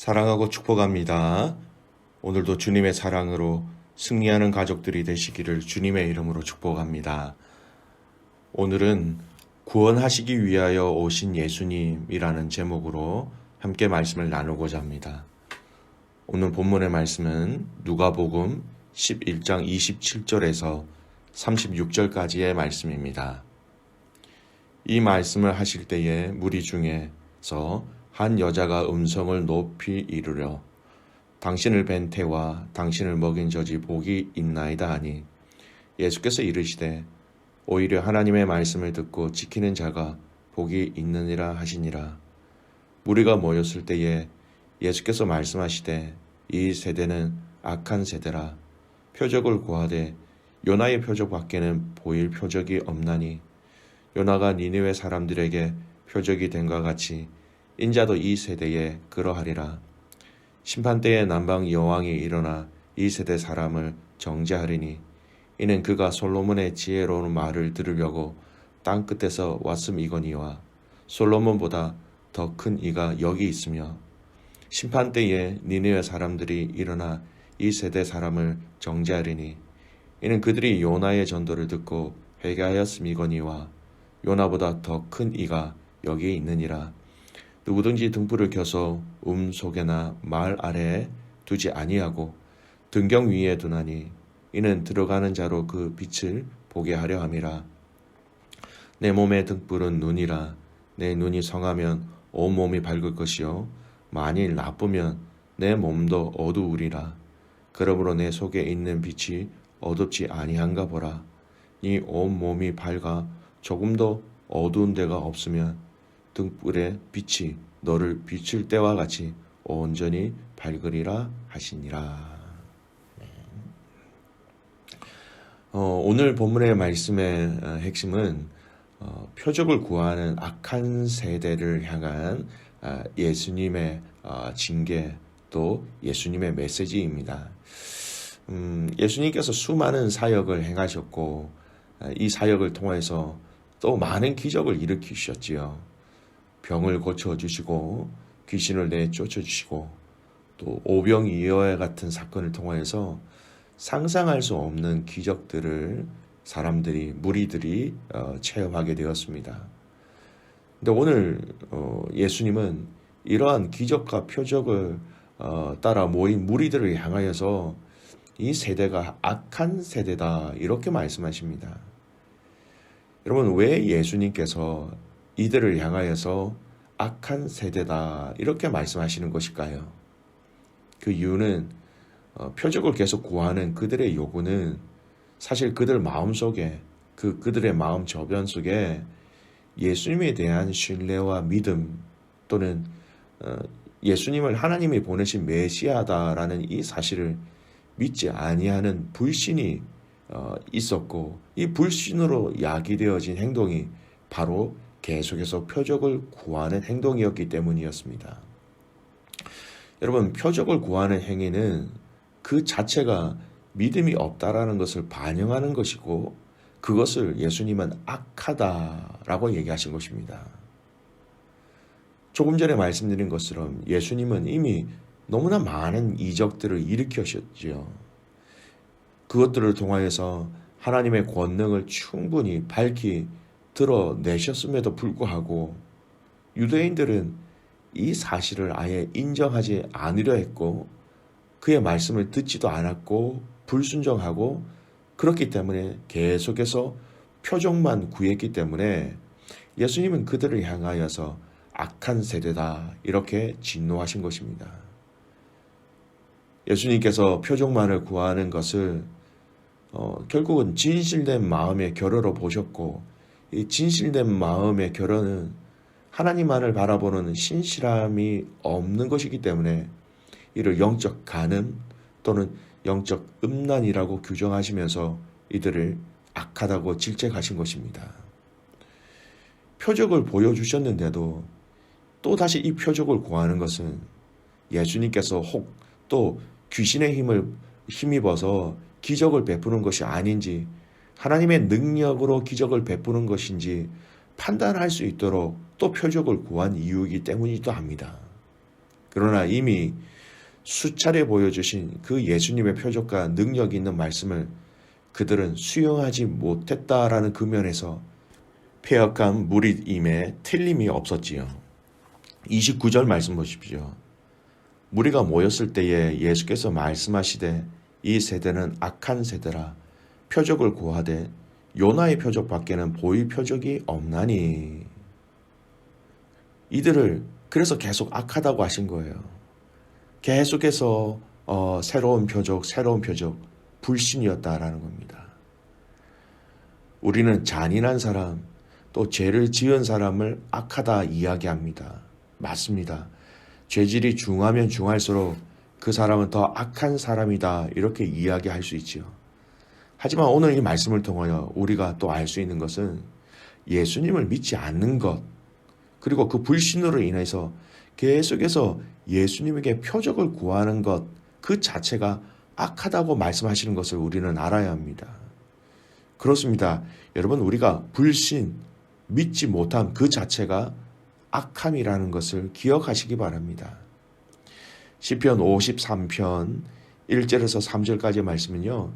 사랑하고 축복합니다. 오늘도 주님의 사랑으로 승리하는 가족들이 되시기를 주님의 이름으로 축복합니다. 오늘은 구원하시기 위하여 오신 예수님이라는 제목으로 함께 말씀을 나누고자 합니다. 오늘 본문의 말씀은 누가복음 11장 27절에서 36절까지의 말씀입니다. 이 말씀을 하실 때에 무리 중에서 한 여자가 음성을 높이 이르려 당신을 뵌 태와 당신을 먹인 젖이 복이 있나이다 하니 예수께서 이르시되 오히려 하나님의 말씀을 듣고 지키는 자가 복이 있느니라 하시니라. 무리가 모였을 때에 예수께서 말씀하시되 이 세대는 악한 세대라. 표적을 구하되 요나의 표적 밖에는 보일 표적이 없나니 요나가 니느웨 사람들에게 표적이 된과 같이 인자도 이 세대에 그러하리라. 심판때에 남방 여왕이 일어나 이 세대 사람을 정죄하리니 이는 그가 솔로몬의 지혜로운 말을 들으려고 땅 끝에서 왔음이거니와 솔로몬보다 더 큰 이가 여기 있으며 심판때에 니느웨 사람들이 일어나 이 세대 사람을 정죄하리니 이는 그들이 요나의 전도를 듣고 회개하였음이거니와 요나보다 더 큰 이가 여기 있느니라. 누구든지 등불을 켜서 속에나 말 아래에 두지 아니하고 등경 위에 두나니 이는 들어가는 자로 그 빛을 보게 하려 함이라. 내 몸의 등불은 눈이라. 내 눈이 성하면 온 몸이 밝을 것이요 만일 나쁘면 내 몸도 어두우리라. 그러므로 내 속에 있는 빛이 어둡지 아니한가 보라. 네 온 몸이 밝아 조금도 어두운 데가 없으면 등불의 빛이 너를 비출 때와 같이 온전히 밝으리라 하시니라. 오늘 본문의 말씀의 핵심은 표적을 구하는 악한 세대를 향한 예수님의 징계 또 예수님의 메시지입니다. 예수님께서 수많은 사역을 행하셨고 이 사역을 통해서 또 많은 기적을 일으키셨지요. 병을 고쳐주시고 귀신을 내쫓아주시고 또 오병이어 같은 사건을 통해서 상상할 수 없는 기적들을 무리들이 체험하게 되었습니다. 근데 오늘 예수님은 이러한 기적과 표적을 따라 모인 무리들을 향하여서 이 세대가 악한 세대다 이렇게 말씀하십니다. 여러분, 왜 예수님께서 이들을 향하여서 악한 세대다 이렇게 말씀하시는 것일까요? 그 이유는 표적을 계속 구하는 그들의 요구는 사실 그들 마음속에 그들의 마음 저변 속에 예수님에 대한 신뢰와 믿음 또는 예수님을 하나님이 보내신 메시아다라는 이 사실을 믿지 아니하는 불신이 있었고 이 불신으로 야기되어진 행동이 바로 계속해서 표적을 구하는 행동이었기 때문이었습니다. 여러분, 표적을 구하는 행위는 그 자체가 믿음이 없다라는 것을 반영하는 것이고 그것을 예수님은 악하다라고 얘기하신 것입니다. 조금 전에 말씀드린 것처럼 예수님은 이미 너무나 많은 이적들을 일으키셨지요. 그것들을 통하여서 하나님의 권능을 충분히 밝히 드러내셨음에도 불구하고 유대인들은 이 사실을 아예 인정하지 않으려 했고 그의 말씀을 듣지도 않았고 불순종하고 그렇기 때문에 계속해서 표적만 구했기 때문에 예수님은 그들을 향하여서 악한 세대다 이렇게 진노하신 것입니다. 예수님께서 표적만을 구하는 것을 결국은 진실된 마음의 결여로 보셨고 이 진실된 마음의 결여는 하나님만을 바라보는 신실함이 없는 것이기 때문에 이를 영적 간음 또는 영적 음란이라고 규정하시면서 이들을 악하다고 질책하신 것입니다. 표적을 보여주셨는데도 또다시 이 표적을 구하는 것은 예수님께서 혹 또 귀신의 힘을 힘입어서 기적을 베푸는 것이 아닌지 하나님의 능력으로 기적을 베푸는 것인지 판단할 수 있도록 또 표적을 구한 이유이기 때문이기도 합니다. 그러나 이미 수차례 보여주신 그 예수님의 표적과 능력 있는 말씀을 그들은 수용하지 못했다라는 그 면에서 폐역한 무리임에 틀림이 없었지요. 29절 말씀 보십시오. 무리가 모였을 때에 예수께서 말씀하시되 이 세대는 악한 세대라 표적을 구하되 요나의 표적밖에는 보일 표적이 없나니. 이들을 그래서 계속 악하다고 하신 거예요. 계속해서 새로운 표적 불신이었다라는 겁니다. 우리는 잔인한 사람 또 죄를 지은 사람을 악하다 이야기합니다. 맞습니다. 죄질이 중하면 중할수록 그 사람은 더 악한 사람이다 이렇게 이야기할 수 있지요. 하지만 오늘 이 말씀을 통하여 우리가 또 알 수 있는 것은 예수님을 믿지 않는 것 그리고 그 불신으로 인해서 계속해서 예수님에게 표적을 구하는 것 그 자체가 악하다고 말씀하시는 것을 우리는 알아야 합니다. 그렇습니다. 여러분 우리가 불신, 믿지 못함 그 자체가 악함이라는 것을 기억하시기 바랍니다. 시편 53편 1절에서 3절까지의 말씀은요.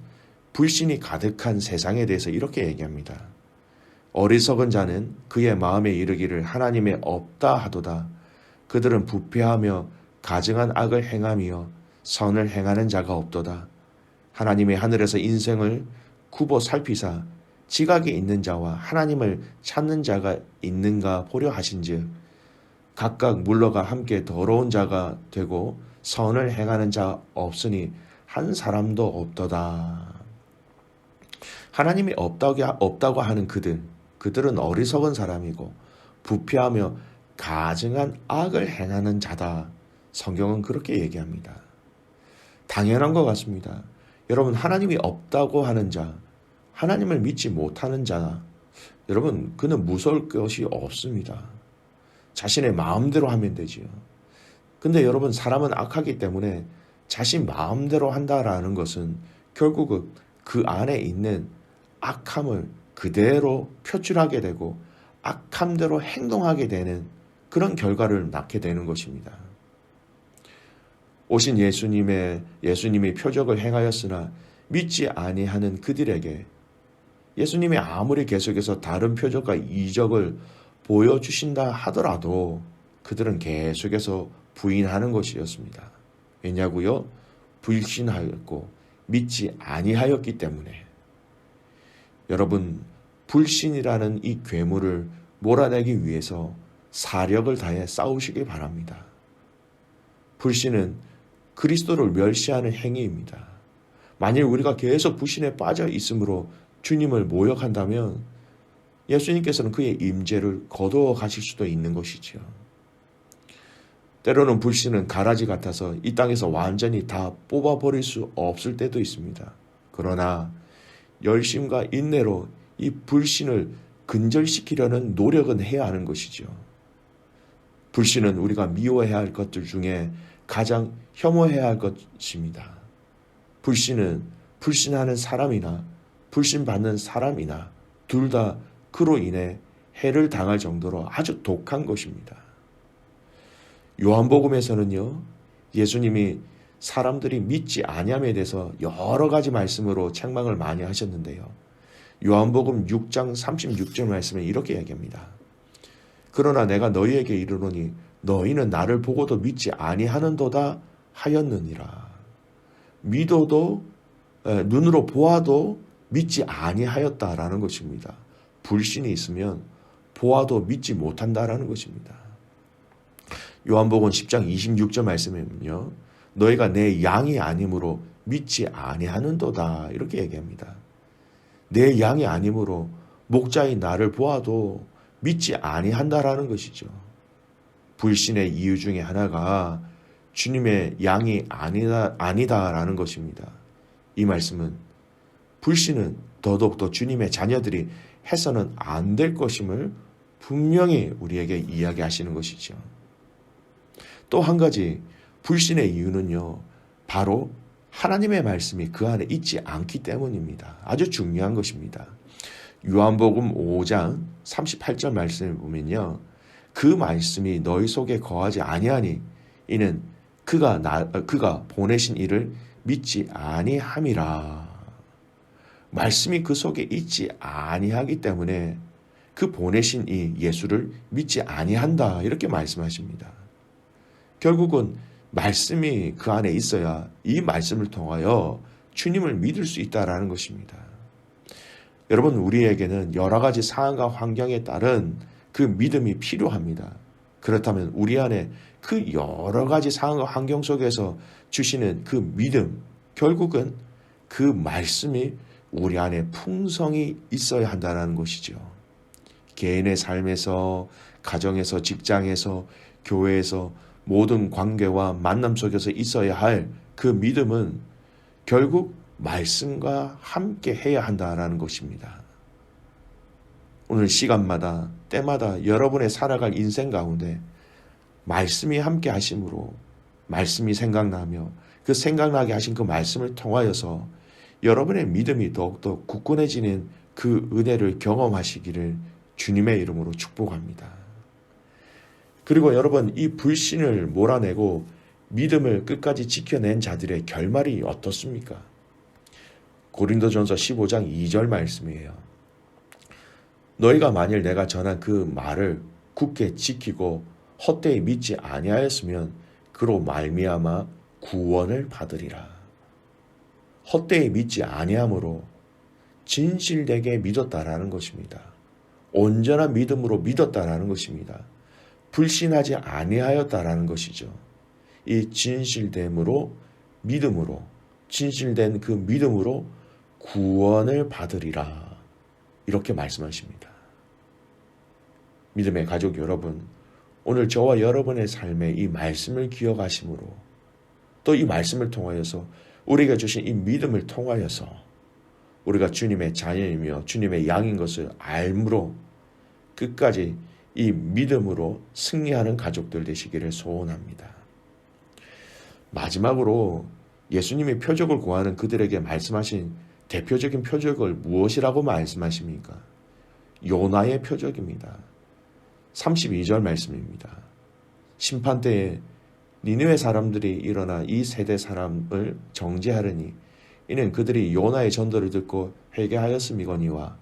불신이 가득한 세상에 대해서 이렇게 얘기합니다. 어리석은 자는 그의 마음에 이르기를 하나님의 없다 하도다. 그들은 부패하며 가증한 악을 행하며 선을 행하는 자가 없도다. 하나님이 하늘에서 인생을 굽어 살피사 지각이 있는 자와 하나님을 찾는 자가 있는가 보려 하신즉 각각 물러가 함께 더러운 자가 되고 선을 행하는 자 없으니 한 사람도 없도다. 하나님이 없다고 하는 그들은 어리석은 사람이고 부패하며 가증한 악을 행하는 자다. 성경은 그렇게 얘기합니다. 당연한 것 같습니다. 여러분 하나님이 없다고 하는 자, 하나님을 믿지 못하는 자, 여러분 그는 무서울 것이 없습니다. 자신의 마음대로 하면 되지요. 근데 여러분 사람은 악하기 때문에 자신 마음대로 한다라는 것은 결국은 그 안에 있는 악함을 그대로 표출하게 되고 악함대로 행동하게 되는 그런 결과를 낳게 되는 것입니다. 오신 예수님이 표적을 행하였으나 믿지 아니하는 그들에게 예수님이 아무리 계속해서 다른 표적과 이적을 보여주신다 하더라도 그들은 계속해서 부인하는 것이었습니다. 왜냐고요? 불신하였고 믿지 아니하였기 때문에. 여러분 불신이라는 이 괴물을 몰아내기 위해서 사력을 다해 싸우시기 바랍니다. 불신은 그리스도를 멸시하는 행위입니다. 만일 우리가 계속 불신에 빠져 있으므로 주님을 모욕한다면 예수님께서는 그의 임재를 거두어 가실 수도 있는 것이죠. 때로는 불신은 가라지 같아서 이 땅에서 완전히 다 뽑아버릴 수 없을 때도 있습니다. 그러나 열심과 인내로 이 불신을 근절시키려는 노력은 해야 하는 것이죠. 불신은 우리가 미워해야 할 것들 중에 가장 혐오해야 할 것입니다. 불신은 불신하는 사람이나 불신받는 사람이나 둘 다 그로 인해 해를 당할 정도로 아주 독한 것입니다. 요한복음에서는요, 예수님이 사람들이 믿지 아니함에 대해서 여러 가지 말씀으로 책망을 많이 하셨는데요. 요한복음 6장 36절 말씀에 이렇게 얘기합니다. 그러나 내가 너희에게 이르노니 너희는 나를 보고도 믿지 아니하는도다 하였느니라. 믿어도 눈으로 보아도 믿지 아니하였다라는 것입니다. 불신이 있으면 보아도 믿지 못한다라는 것입니다. 요한복음 10장 26절 말씀에는요. 너희가 내 양이 아니므로 믿지 아니하는도다 이렇게 얘기합니다. 내 양이 아니므로 목자인 나를 보아도 믿지 아니한다라는 것이죠. 불신의 이유 중에 하나가 주님의 양이 아니다라는 것입니다. 이 말씀은 불신은 더더욱더 주님의 자녀들이 해서는 안 될 것임을 분명히 우리에게 이야기하시는 것이죠. 또 한 가지 불신의 이유는요. 바로 하나님의 말씀이 그 안에 있지 않기 때문입니다. 아주 중요한 것입니다. 요한복음 5장 38절 말씀을 보면요. 그 말씀이 너희 속에 거하지 아니하니 이는 그가 보내신 이를 믿지 아니함이라. 말씀이 그 속에 있지 아니하기 때문에 그 보내신 이 예수를 믿지 아니한다. 이렇게 말씀하십니다. 결국은 말씀이 그 안에 있어야 이 말씀을 통하여 주님을 믿을 수 있다라는 것입니다. 여러분, 우리에게는 여러 가지 상황과 환경에 따른 그 믿음이 필요합니다. 그렇다면 우리 안에 그 여러 가지 상황과 환경 속에서 주시는 그 믿음, 결국은 그 말씀이 우리 안에 풍성이 있어야 한다는 것이죠. 개인의 삶에서, 가정에서, 직장에서, 교회에서 모든 관계와 만남 속에서 있어야 할 그 믿음은 결국 말씀과 함께 해야 한다는 것입니다. 오늘 시간마다, 때마다 여러분의 살아갈 인생 가운데 말씀이 함께 하심으로 말씀이 생각나며 그 생각나게 하신 그 말씀을 통하여서 여러분의 믿음이 더욱더 굳건해지는 그 은혜를 경험하시기를 주님의 이름으로 축복합니다. 그리고 여러분, 이 불신을 몰아내고 믿음을 끝까지 지켜낸 자들의 결말이 어떻습니까? 고린도전서 15장 2절 말씀이에요. 너희가 만일 내가 전한 그 말을 굳게 지키고 헛되이 믿지 아니하였으면 그로 말미암아 구원을 받으리라. 헛되이 믿지 아니함으로 진실되게 믿었다라는 것입니다. 온전한 믿음으로 믿었다라는 것입니다. 불신하지 아니하였다라는 것이죠. 이 진실됨으로, 믿음으로, 진실된 그 믿음으로 구원을 받으리라. 이렇게 말씀하십니다. 믿음의 가족 여러분, 오늘 저와 여러분의 삶에 이 말씀을 기억하심으로, 또 이 말씀을 통하여서 우리가 주신 이 믿음을 통하여서 우리가 주님의 자녀이며 주님의 양인 것을 알므로 끝까지 이 믿음으로 승리하는 가족들 되시기를 소원합니다. 마지막으로 예수님이 표적을 구하는 그들에게 말씀하신 대표적인 표적을 무엇이라고 말씀하십니까? 요나의 표적입니다. 32절 말씀입니다. 심판때에 니느웨 사람들이 일어나 이 세대 사람을 정죄하려니 이는 그들이 요나의 전도를 듣고 회개하였음이거니와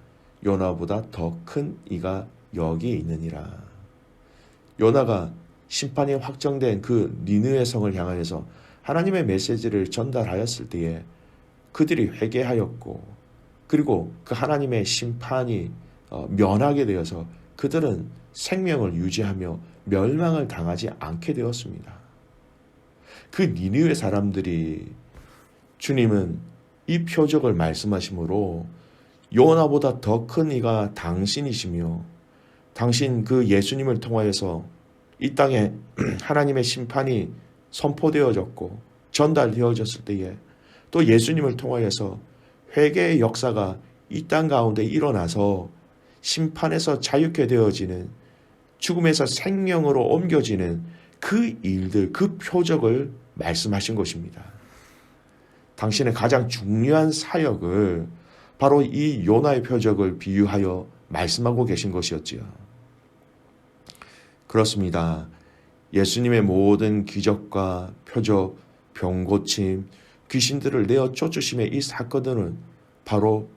요나보다 더 큰 이가 여기 있느니라. 요나가 심판이 확정된 그 니느웨 성을 향하여서 하나님의 메시지를 전달하였을 때에 그들이 회개하였고, 그리고 그 하나님의 심판이 면하게 되어서 그들은 생명을 유지하며 멸망을 당하지 않게 되었습니다. 그 니느웨 사람들이 주님은 이 표적을 말씀하시므로 요나보다 더 큰 이가 당신이시며 당신 그 예수님을 통하여서 이 땅에 하나님의 심판이 선포되어졌고 전달되어졌을 때에 또 예수님을 통하여서 회개의 역사가 이 땅 가운데 일어나서 심판에서 자유케 되어지는, 죽음에서 생명으로 옮겨지는 그 일들, 그 표적을 말씀하신 것입니다. 당신의 가장 중요한 사역을 바로 이 요나의 표적을 비유하여 말씀하고 계신 것이었지요. 그렇습니다. 예수님의 모든 기적과 표적, 병고침, 귀신들을 내어 쫓으심의 이 사건들은 바로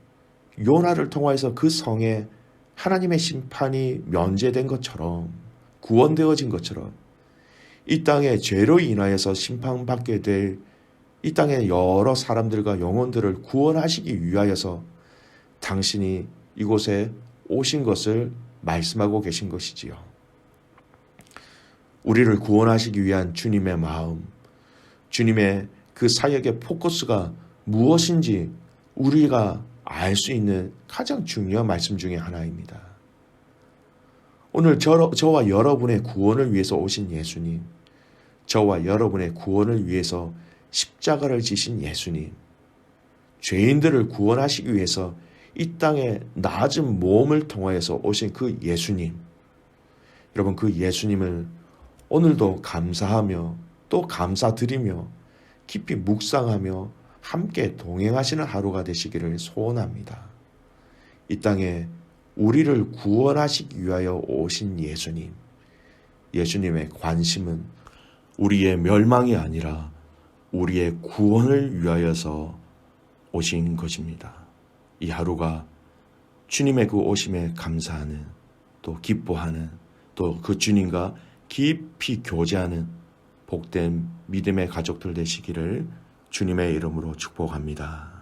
요나를 통하여서 그 성에 하나님의 심판이 면제된 것처럼, 구원되어진 것처럼 이 땅의 죄로 인하여서 심판받게 될 이 땅의 여러 사람들과 영혼들을 구원하시기 위하여서 당신이 이곳에 오신 것을 말씀하고 계신 것이지요. 우리를 구원하시기 위한 주님의 마음, 주님의 그 사역의 포커스가 무엇인지 우리가 알 수 있는 가장 중요한 말씀 중에 하나입니다. 오늘 저와 여러분의 구원을 위해서 오신 예수님, 저와 여러분의 구원을 위해서 십자가를 지신 예수님, 죄인들을 구원하시기 위해서 이 땅에 낮은 몸을 통하여서 오신 그 예수님, 여러분, 그 예수님을 오늘도 감사하며 또 감사드리며 깊이 묵상하며 함께 동행하시는 하루가 되시기를 소원합니다. 이 땅에 우리를 구원하시기 위하여 오신 예수님, 예수님의 관심은 우리의 멸망이 아니라 우리의 구원을 위하여서 오신 것입니다. 이 하루가 주님의 그 오심에 감사하는, 또 기뻐하는, 또 그 주님과 깊이 교제하는 복된 믿음의 가족들 되시기를 주님의 이름으로 축복합니다.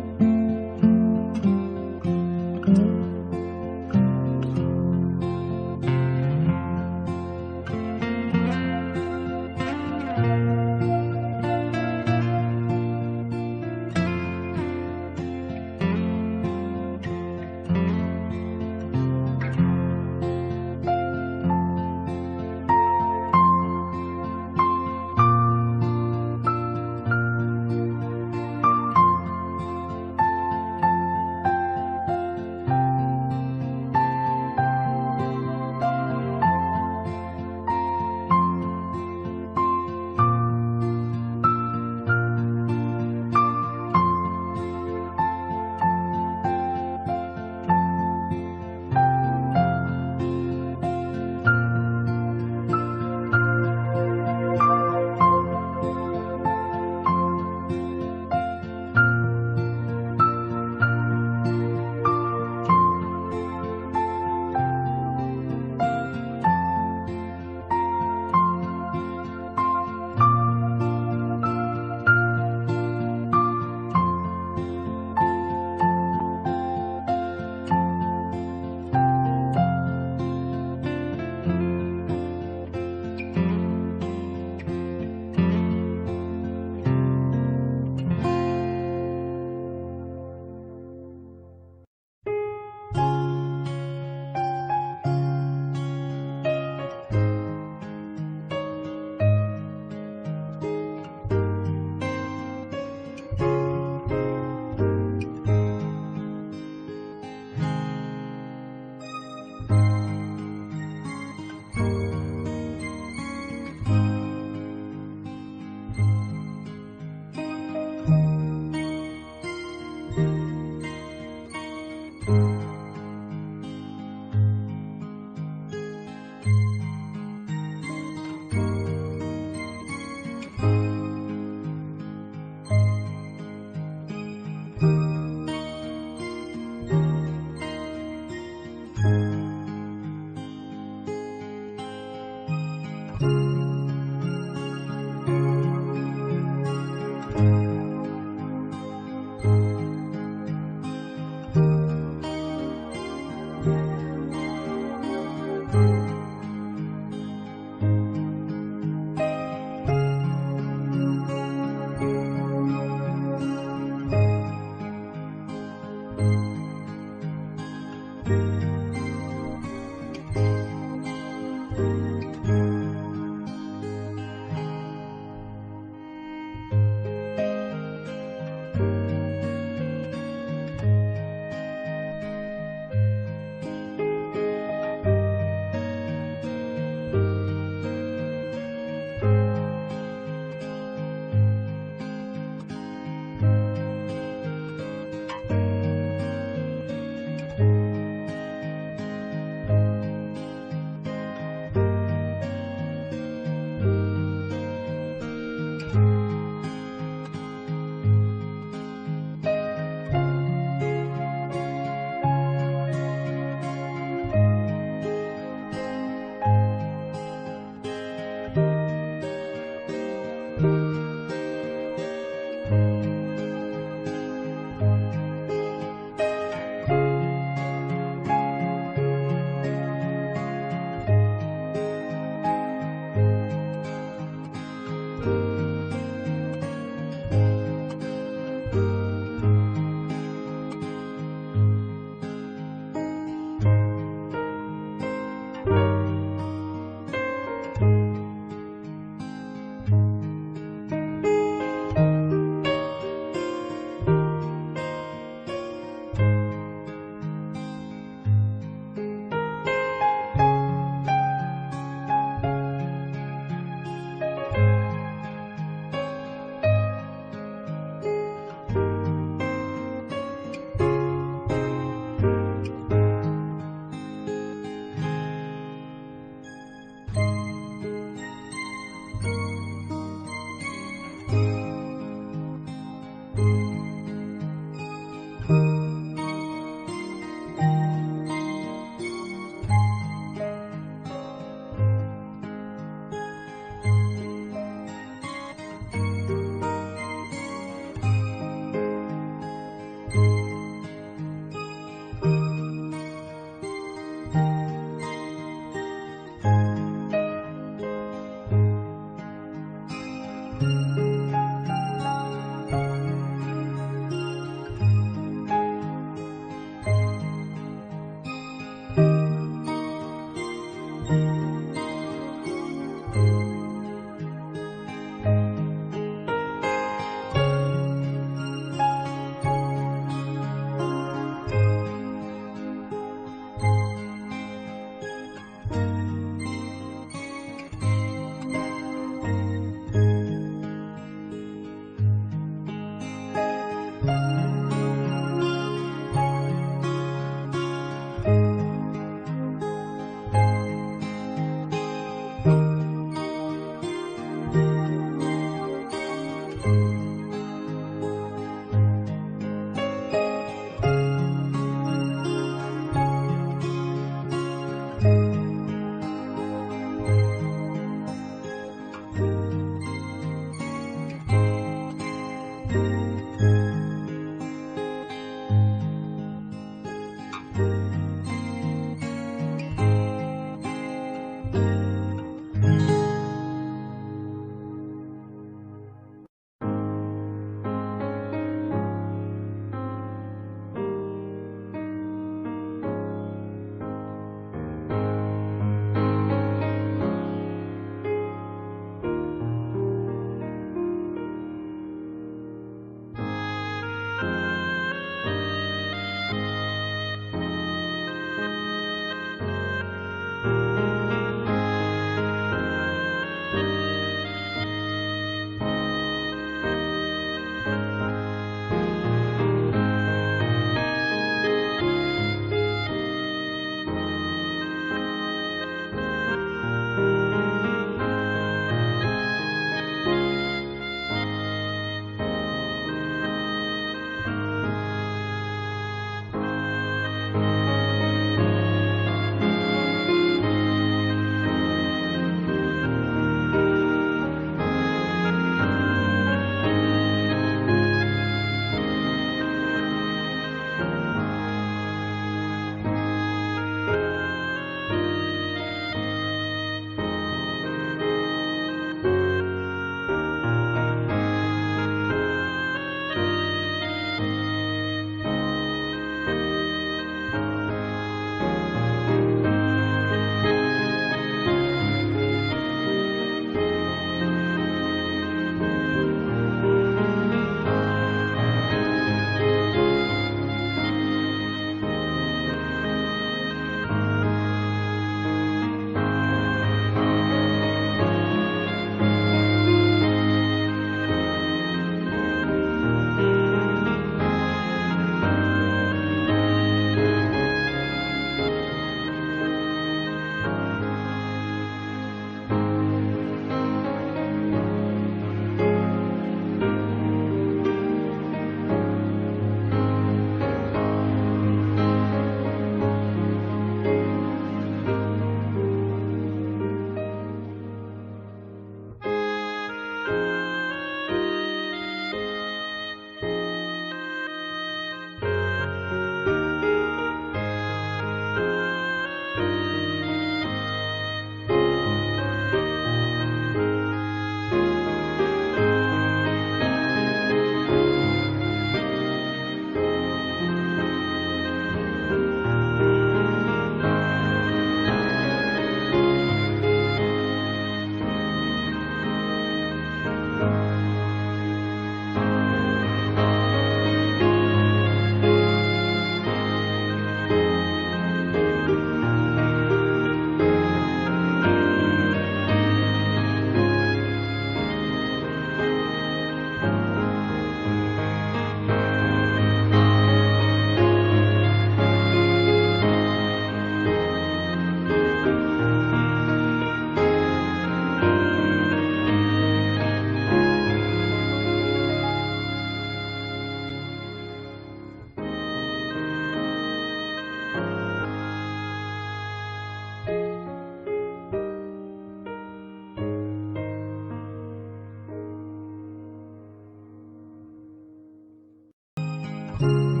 주세요.